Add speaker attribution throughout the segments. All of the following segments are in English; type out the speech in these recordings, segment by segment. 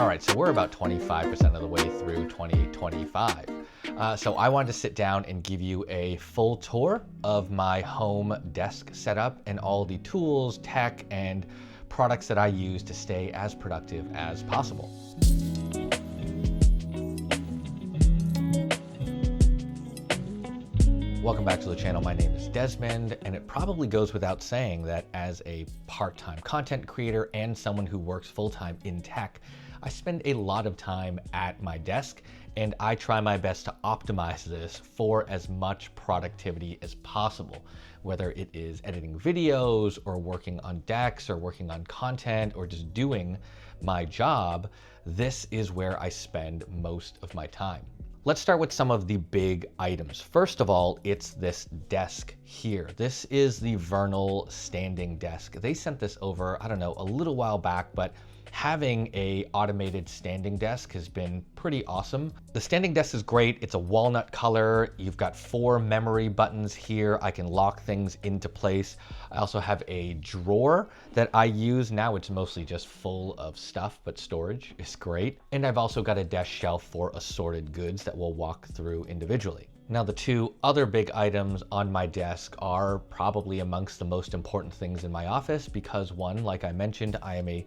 Speaker 1: All right, so we're about 25% of the way through 2025. So I wanted to sit down and give you a full tour of my home desk setup and all the tools, tech, and products that I use to stay as productive as possible. Welcome back to the channel. My name is Desmond, and it probably goes without saying that as a part-time content creator and someone who works full-time in tech, I spend a lot of time at my desk, and I try my best to optimize this for as much productivity as possible, whether it is editing videos or working on decks or working on content or just doing my job. This is where I spend most of my time. Let's start with some of the big items. First of all, it's this desk here. This is the Vernal standing desk. They sent this over, I don't know, a little while back, but having a automated standing desk has been pretty awesome. The standing desk is great. It's a walnut color. You've got 4 memory buttons here. I can lock things into place. I also have a drawer that I use now. It's mostly just full of stuff, but storage is great. And I've also got a desk shelf for assorted goods that we'll walk through individually. Now, the 2 other big items on my desk are probably amongst the most important things in my office because one, like I mentioned, I am a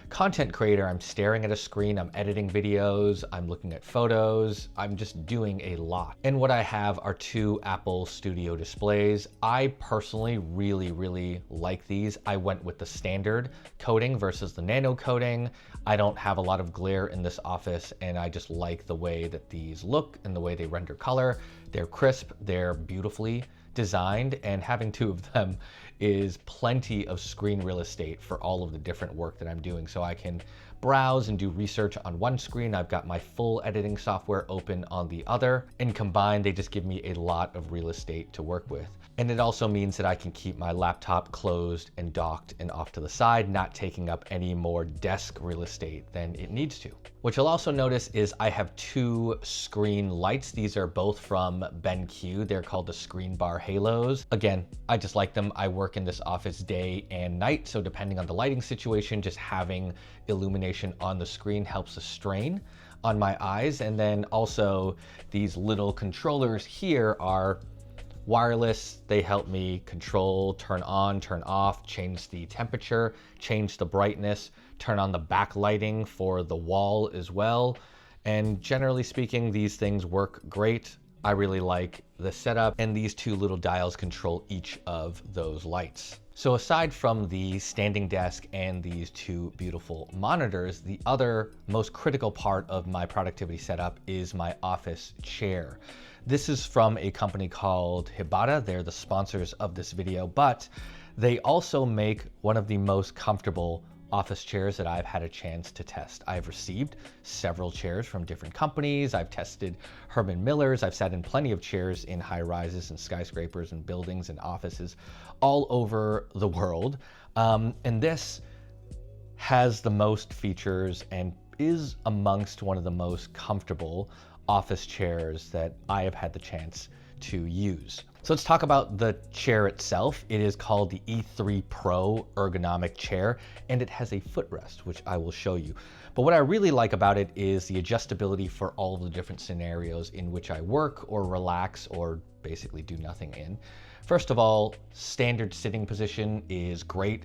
Speaker 1: content creator. I'm staring at a screen, I'm editing videos, I'm looking at photos, I'm just doing a lot. And what I have are 2 Apple Studio displays. I personally really like these. I went with the standard coating versus the nano coating. I don't have a lot of glare in this office, and I just like the way that these look and the way they render color. They're crisp, they're beautifully designed, and having 2 of them is plenty of screen real estate for all of the different work that I'm doing. So I can browse and do research on one screen. I've got my full editing software open on the other, and combined, they just give me a lot of real estate to work with. And it also means that I can keep my laptop closed and docked and off to the side, not taking up any more desk real estate than it needs to. What you'll also notice is I have 2 screen lights. These are both from BenQ. They're called the Screen Bar Halos. Again, I just like them. I work in this office day and night, so depending on the lighting situation, just having illumination on the screen helps a strain on my eyes. And then also these little controllers here are wireless. They help me control, turn on, turn off, change the temperature, change the brightness, turn on the backlighting for the wall as well. And generally speaking, these things work great. I really like the setup, and these 2 little dials control each of those lights. So aside from the standing desk and these 2 beautiful monitors, the other most critical part of my productivity setup is my office chair. This is from a company called Hbada. They're the sponsors of this video, but they also make one of the most comfortable office chairs that I've had a chance to test. I've received several chairs from different companies. I've tested Herman Miller's. I've sat in plenty of chairs in high rises and skyscrapers and buildings and offices all over the world. And this has the most features and is amongst one of the most comfortable office chairs that I have had the chance to use. So let's talk about the chair itself. It is called the E3 Pro Ergonomic chair, and it has a footrest, which I will show you. But what I really like about it is the adjustability for all of the different scenarios in which I work or relax or basically do nothing in. First of all, standard sitting position is great.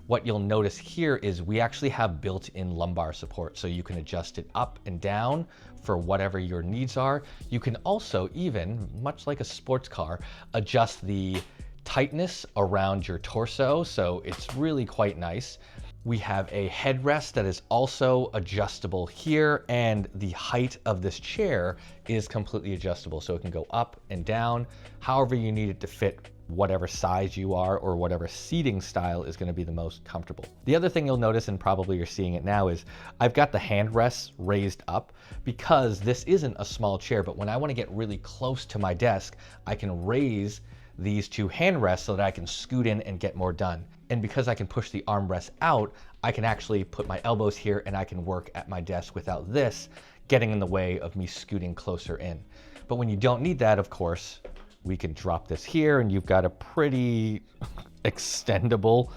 Speaker 1: What you'll notice here is we actually have built-in lumbar support, so you can adjust it up and down for whatever your needs are. You can also even, much like a sports car, adjust the tightness around your torso, so it's really quite nice. We have a headrest that is also adjustable here, and the height of this chair is completely adjustable, so it can go up and down however you need it to fit whatever size you are or whatever seating style is going to be the most comfortable. The other thing you'll notice, and probably you're seeing it now, is I've got the hand rests raised up because this isn't a small chair, but when I want to get really close to my desk, I can raise these 2 hand rests so that I can scoot in and get more done. And because I can push the armrest out, I can actually put my elbows here and I can work at my desk without this getting in the way of me scooting closer in. But when you don't need that, of course, we can drop this here and you've got a pretty extendable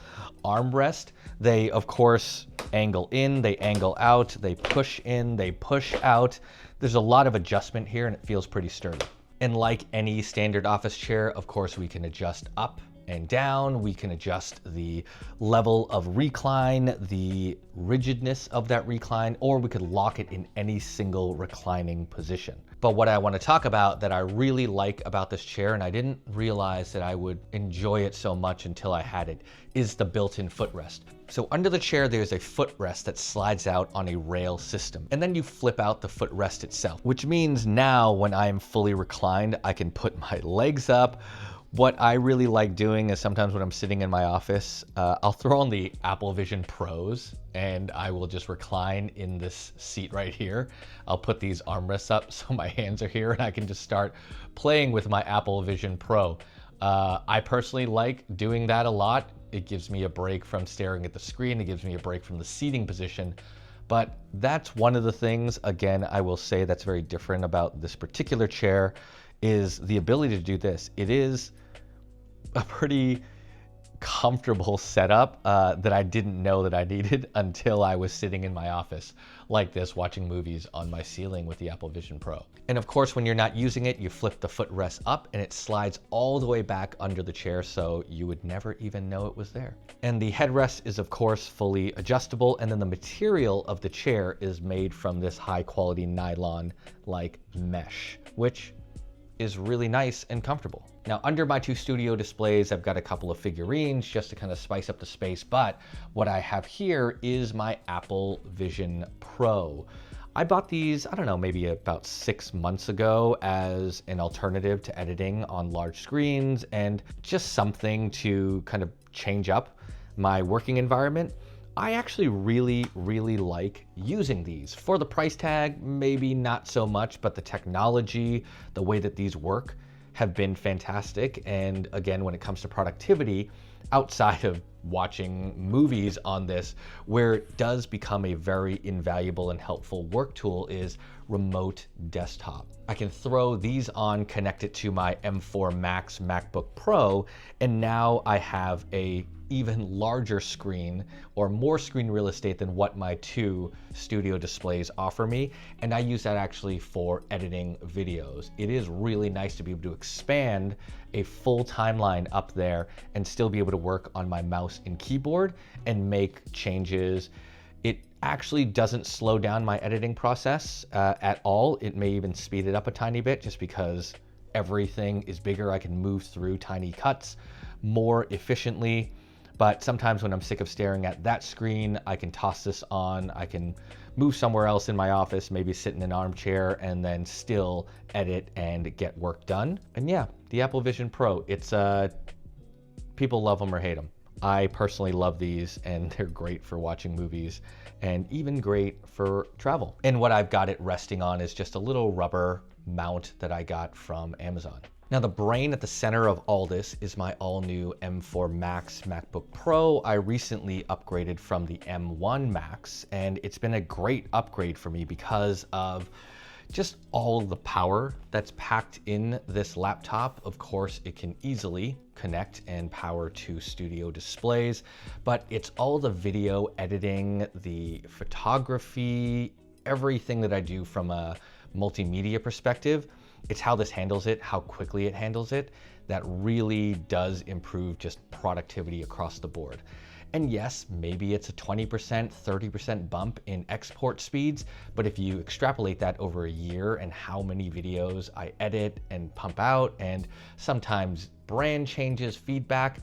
Speaker 1: armrest. They, of course, angle in, they angle out, they push in, they push out. There's a lot of adjustment here and it feels pretty sturdy. And like any standard office chair, of course, we can adjust up and down. We can adjust the level of recline, the rigidness of that recline, or we could lock it in any single reclining position. But what I want to talk about that I really like about this chair, and I didn't realize that I would enjoy it so much until I had it, is the built-in footrest. So under the chair, there's a footrest that slides out on a rail system. And then you flip out the footrest itself, which means now when I'm fully reclined, I can put my legs up. What I really like doing is sometimes when I'm sitting in my office, I'll throw on the Apple Vision Pros and I will just recline in this seat right here. I'll put these armrests up so my hands are here and I can just start playing with my Apple Vision Pro. I personally like doing that a lot. It gives me a break from staring at the screen. It gives me a break from the seating position. But that's one of the things, again, I will say that's very different about this particular chair is the ability to do this. It is a pretty comfortable setup that I didn't know that I needed until I was sitting in my office like this, watching movies on my ceiling with the Apple Vision Pro. And of course, when you're not using it, you flip the footrest up and it slides all the way back under the chair, so you would never even know it was there. And the headrest is of course fully adjustable, and then the material of the chair is made from this high quality nylon like mesh, which is really nice and comfortable. Now, under my two studio displays, I've got a couple of figurines just to kind of spice up the space, but what I have here is my Apple Vision Pro. I bought these, I don't know, maybe about 6 months ago as an alternative to editing on large screens and just something to kind of change up my working environment. I actually really like using these. For the price tag, maybe not so much, but the technology, the way that these work have been fantastic. And again, when it comes to productivity, outside of watching movies on this, where it does become a very invaluable and helpful work tool is remote desktop. I can throw these on, connect it to my M4 Max MacBook Pro, and now I have a even larger screen or more screen real estate than what my two studio displays offer me. And I use that actually for editing videos. It is really nice to be able to expand a full timeline up there and still be able to work on my mouse and keyboard and make changes. It actually doesn't slow down my editing process at all. It may even speed it up a tiny bit just because everything is bigger. I can move through tiny cuts more efficiently. But sometimes when I'm sick of staring at that screen, I can toss this on. I can move somewhere else in my office, maybe sit in an armchair and then still edit and get work done. And yeah, the Apple Vision Pro, it's people love them or hate them. I personally love these and they're great for watching movies and even great for travel. And what I've got it resting on is just a little rubber mount that I got from Amazon. Now, the brain at the center of all this is my all-new M4 Max MacBook Pro. I recently upgraded from the M1 Max, and it's been a great upgrade for me because of just all the power that's packed in this laptop. Of course, it can easily connect and power to studio displays, but it's all the video editing, the photography, everything that I do from a multimedia perspective. It's how this handles it, how quickly it handles it, that really does improve just productivity across the board. And yes, maybe it's a 20%, 30% bump in export speeds, but if you extrapolate that over a year and how many videos I edit and pump out, and sometimes brand changes, feedback,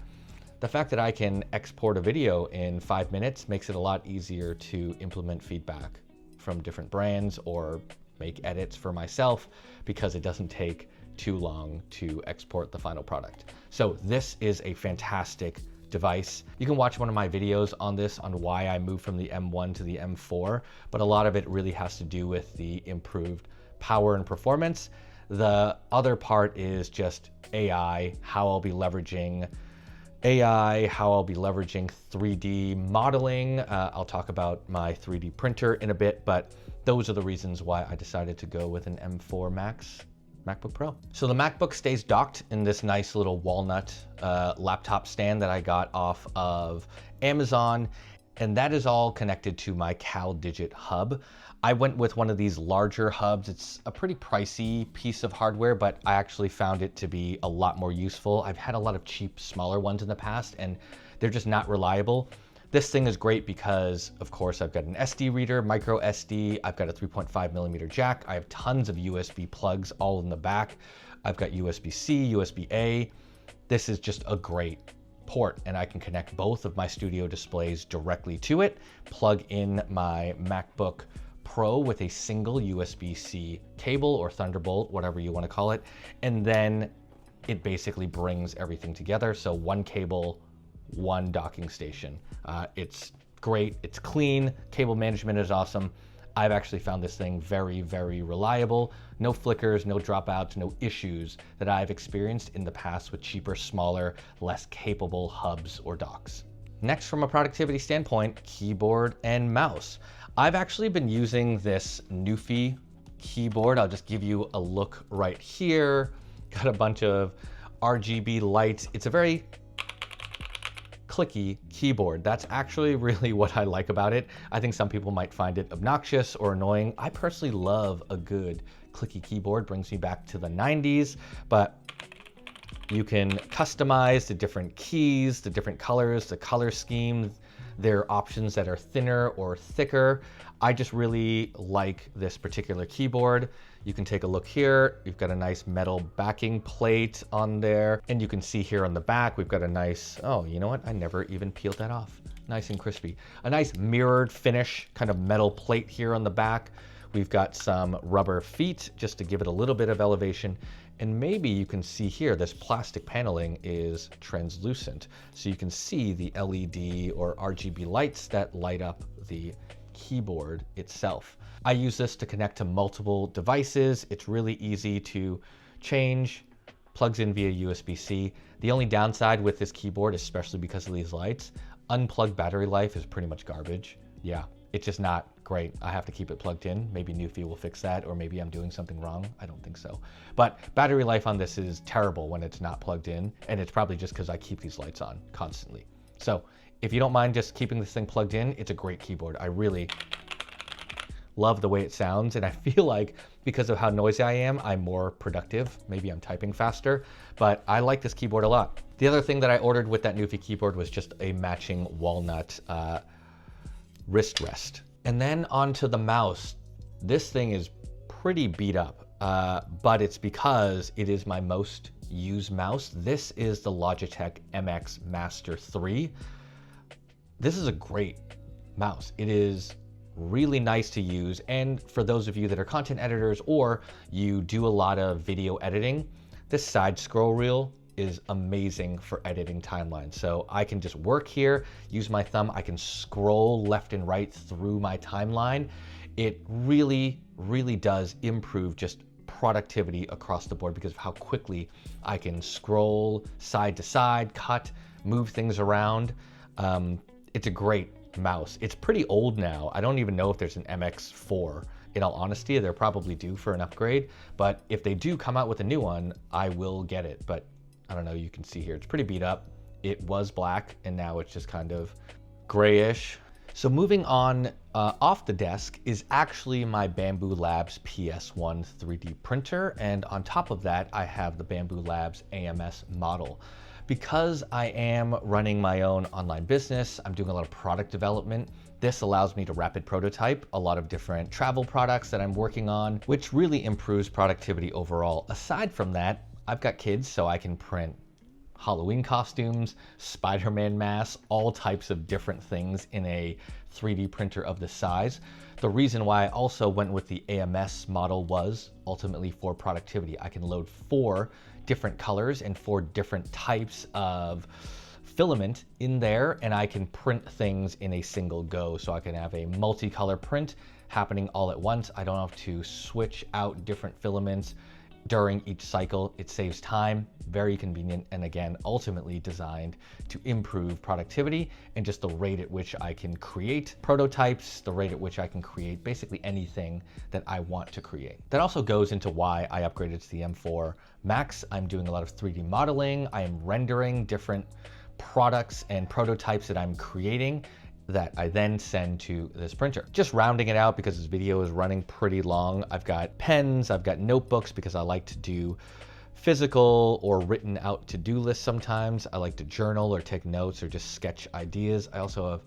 Speaker 1: the fact that I can export a video in 5 minutes makes it a lot easier to implement feedback from different brands or make edits for myself because it doesn't take too long to export the final product. So this is a fantastic device. You can watch one of my videos on this on why I moved from the M1 to the M4, but a lot of it really has to do with the improved power and performance. The other part is just AI, how I'll be leveraging AI, how I'll be leveraging 3D modeling. I'll talk about my 3D printer in a bit, but those are the reasons why I decided to go with an M4 Max MacBook Pro. So the MacBook stays docked in this nice little walnut laptop stand that I got off of Amazon. and that is all connected to my CalDigit hub. I went with one of these larger hubs. It's a pretty pricey piece of hardware, but I actually found it to be a lot more useful. I've had a lot of cheap, smaller ones in the past, and they're just not reliable. This thing is great because, of course, I've got an SD reader, micro SD, I've got a 3.5mm jack, I have tons of USB plugs all in the back. I've got USB-C, USB-A. This is just a great port, and I can connect both of my studio displays directly to it, plug in my MacBook Pro with a single USB-C cable or Thunderbolt, whatever you want to call it, and then it basically brings everything together. So one cable, one docking station. It's great, it's clean, cable management is awesome. I've actually found this thing very, very reliable. No flickers, no dropouts, no issues that I've experienced in the past with cheaper, smaller, less capable hubs or docks. Next, from a productivity standpoint, keyboard and mouse. I've actually been using this Newfie keyboard. I'll just give you a look right here. Got a bunch of RGB lights. It's a very clicky keyboard. That's actually really what I like about it. I think some people might find it obnoxious or annoying. I personally love a good clicky keyboard. Brings me back to the 90s, but you can customize the different keys, the different colors, the color scheme. There are options that are thinner or thicker. I just really like this particular keyboard. You can take a look here. You've got a nice metal backing plate on there. And you can see here on the back, we've got a nice, oh, you know what? I never even peeled that off. Nice and crispy. A nice mirrored finish, kind of metal plate here on the back. We've got some rubber feet just to give it a little bit of elevation. And maybe you can see here, this plastic paneling is translucent. So you can see the LED or RGB lights that light up the keyboard itself. I use this to connect to multiple devices. It's really easy to change, plugs in via USB-C. The only downside with this keyboard, especially because of these lights, unplugged battery life is pretty much garbage. Yeah, it's just not great. I have to keep it plugged in. Maybe Newfie will fix that, or maybe I'm doing something wrong. I don't think so. But battery life on this is terrible when it's not plugged in, and it's probably just because I keep these lights on constantly. So if you don't mind just keeping this thing plugged in, it's a great keyboard. I really love the way it sounds, and I feel like because of how noisy I am, I'm more productive. Maybe I'm typing faster, but I like this keyboard a lot. The other thing that I ordered with that Newfie keyboard was just a matching walnut wrist rest. And then onto the mouse. This thing is pretty beat up, but it's because it is my most used mouse. This is the Logitech MX Master 3. This is a great mouse. It is really nice to use, and for those of you that are content editors or you do a lot of video editing, this side scroll wheel is amazing for editing timelines. So I can just work here, use my thumb, I can scroll left and right through my timeline. It really, really does improve just productivity across the board because of how quickly I can scroll side to side, cut, move things around. It's a great mouse. It's pretty old now. I don't even know if there's an MX4. In all honesty, they're probably due for an upgrade, but if they do come out with a new one, I will get it. But I don't know, you can see here, it's pretty beat up. It was black and now it's just kind of grayish. So moving on, off the desk is actually my Bambu Labs PS1 3D printer. And on top of that, I have the Bambu Labs AMS model. Because I am running my own online business, I'm doing a lot of product development. This allows me to rapid prototype a lot of different travel products that I'm working on, which really improves productivity overall. Aside from that, I've got kids, so I can print Halloween costumes, Spider-Man masks, all types of different things in a 3D printer of this size. The reason why I also went with the AMS model was ultimately for productivity. I can load 4 different colors and 4 different types of filament in there, and I can print things in a single go. So I can have a multicolor print happening all at once. I don't have to switch out different filaments during each cycle. It saves time, very convenient, and again, ultimately designed to improve productivity and just the rate at which I can create prototypes, the rate at which I can create basically anything that I want to create. That also goes into why I upgraded to the M4 Max. I'm doing a lot of 3D modeling. I am rendering different products and prototypes that I'm creating that I then send to this printer. Just rounding it out because this video is running pretty long. I've got pens, I've got notebooks because I like to do physical or written out to-do lists sometimes. I like to journal or take notes or just sketch ideas. I also have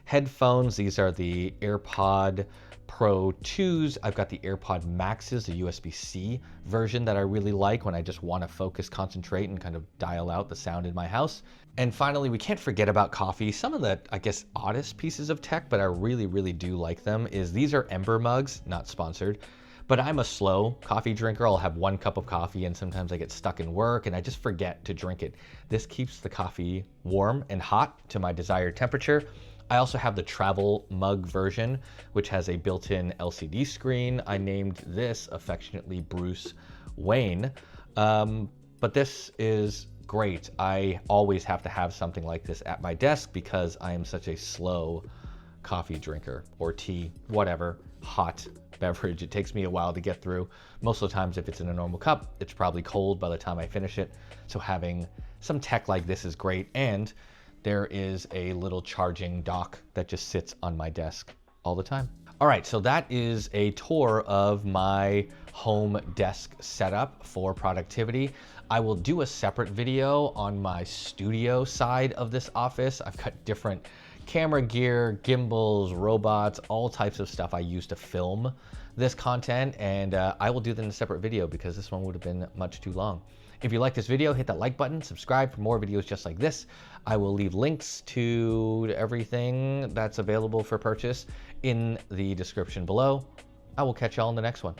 Speaker 1: headphones. These are the AirPod Pro 2s. I've got the AirPod Maxes, the USB-C version that I really like when I just want to focus, concentrate, and kind of dial out the sound in my house. And finally, we can't forget about coffee. Some of the, I guess, oddest pieces of tech, but I really, really do like them, is these are Ember mugs, not sponsored. But I'm a slow coffee drinker. I'll have 1 cup of coffee and sometimes I get stuck in work and I just forget to drink it. This keeps the coffee warm and hot to my desired temperature. I also have the travel mug version, which has a built-in LCD screen. I named this affectionately Bruce Wayne. But this is great. I always have to have something like this at my desk because I am such a slow coffee drinker, or tea, whatever, hot beverage. It takes me a while to get through. Most of the times, if it's in a normal cup, it's probably cold by the time I finish it. So having some tech like this is great. And there is a little charging dock that just sits on my desk all the time. All right, so that is a tour of my home desk setup for productivity. I will do a separate video on my studio side of this office. I've got different camera gear, gimbals, robots, all types of stuff I use to film this content, and I will do that in a separate video because this one would have been much too long. If you like this video, hit that like button, subscribe for more videos just like this. I will leave links to everything that's available for purchase in the description below. I will catch y'all in the next one.